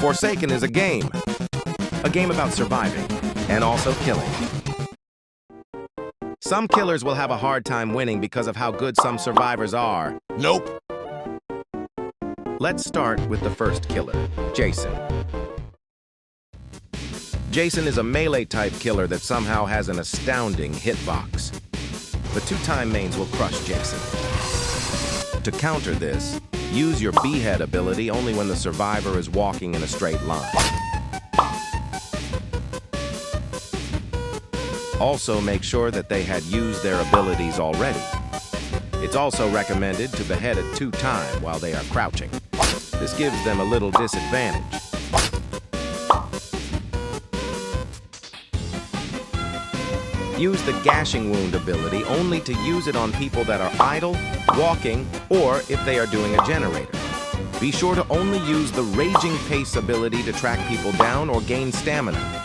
Forsaken is a game about surviving and also killing. Some killers will have a hard time winning because of how good some survivors are. Nope. Let's start with the first killer, Jason. Jason is a melee-type killer that somehow has an astounding hitbox. The two-time mains will crush Jason. To counter this, use your behead ability only when the survivor is walking in a straight line. Also, make sure that they had used their abilities already. It's also recommended to behead at 2 times while they are crouching. This gives them a little disadvantage. Use the gashing wound ability only to use it on people that are idle, walking, or if they are doing a generator. Be sure to only use the raging pace ability to track people down or gain stamina.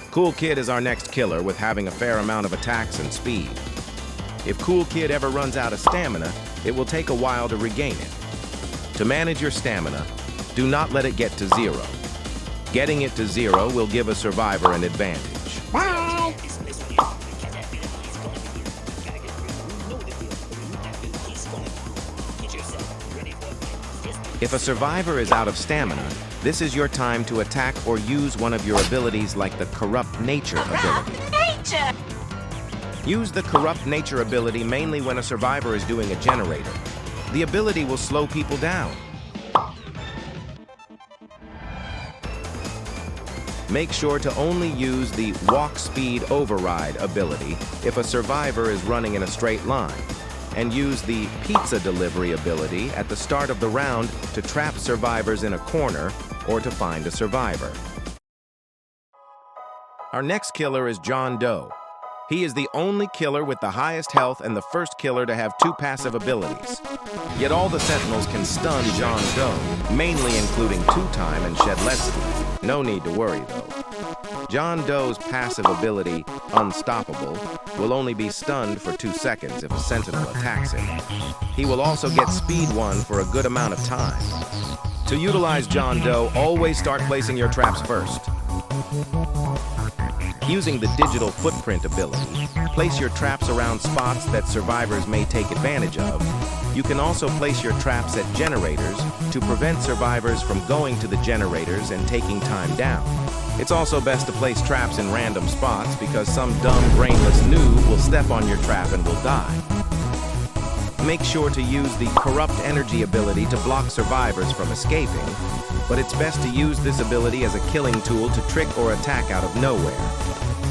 Cool Kid is our next killer with having a fair amount of attacks and speed. If Cool Kid ever runs out of stamina, it will take a while to regain it. To manage your stamina, do not let it get to 0. Getting it to 0 will give a survivor an advantage. Bye! If a survivor is out of stamina, this is your time to attack or use one of your abilities like the Corrupt Nature ability. Use the Corrupt Nature ability mainly when a survivor is doing a generator. The ability will slow people down. Make sure to only use the Walk Speed Override ability if a survivor is running in a straight line, and use the Pizza Delivery ability at the start of the round to trap survivors in a corner or to find a survivor. Our next killer is John Doe. He is the only killer with the highest health and the first killer to have 2 passive abilities. Yet all the Sentinels can stun John Doe, mainly including 2-time and Shedletsky. No need to worry though. John Doe's passive ability, Unstoppable, will only be stunned for 2 seconds if a Sentinel attacks him. He will also get Speed 1 for a good amount of time. To utilize John Doe, always start placing your traps first. Using the Digital Footprint ability, place your traps around spots that survivors may take advantage of. You can also place your traps at generators to prevent survivors from going to the generators and taking time down. It's also best to place traps in random spots because some dumb, brainless noob will step on your trap and will die. Make sure to use the Corrupt Energy ability to block survivors from escaping, but it's best to use this ability as a killing tool to trick or attack out of nowhere.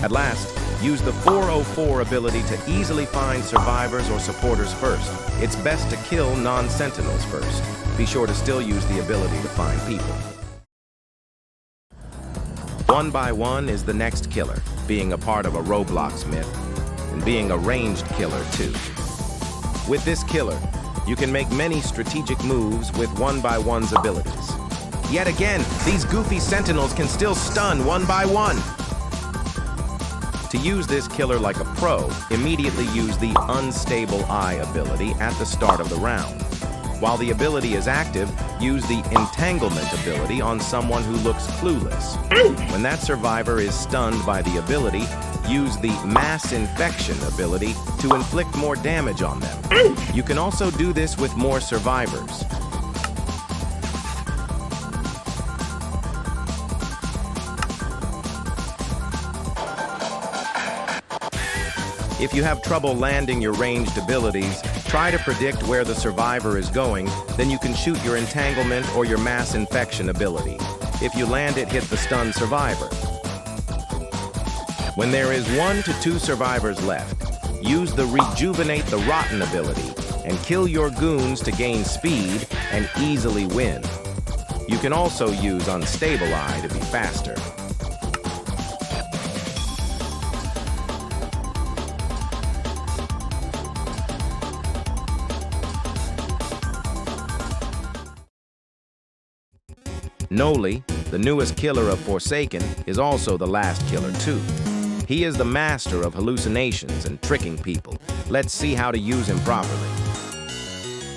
At last, use the 404 ability to easily find survivors or supporters first. It's best to kill non-sentinels first. Be sure to still use the ability to find people. 1x1 is the next killer, being a part of a Roblox myth, and being a ranged killer too. With this killer, you can make many strategic moves with 1x1's abilities. Yet again, these goofy sentinels can still stun 1x1. To use this killer like a pro, immediately use the Unstable Eye ability at the start of the round. While the ability is active, use the Entanglement ability on someone who looks clueless. When that survivor is stunned by the ability, use the Mass Infection ability to inflict more damage on them. You can also do this with more survivors. If you have trouble landing your ranged abilities, try to predict where the survivor is going, then you can shoot your Entanglement or your Mass Infection ability. If you land it, hit the stunned survivor. When there is 1 to 2 survivors left, use the Rejuvenate the Rotten ability and kill your goons to gain speed and easily win. You can also use Unstable Eye to be faster. Nolii, the newest killer of Forsaken, is also the last killer too. He is the master of hallucinations and tricking people. Let's see how to use him properly.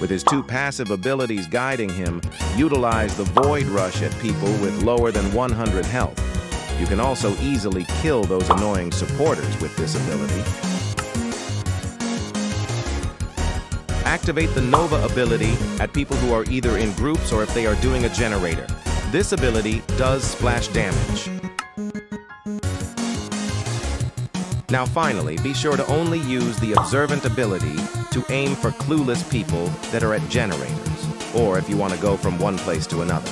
With his two passive abilities guiding him, utilize the Void Rush at people with lower than 100 health. You can also easily kill those annoying supporters with this ability. Activate the Nova ability at people who are either in groups or if they are doing a generator. This ability does splash damage. Now finally, be sure to only use the Observant ability to aim for clueless people that are at generators, or if you want to go from one place to another.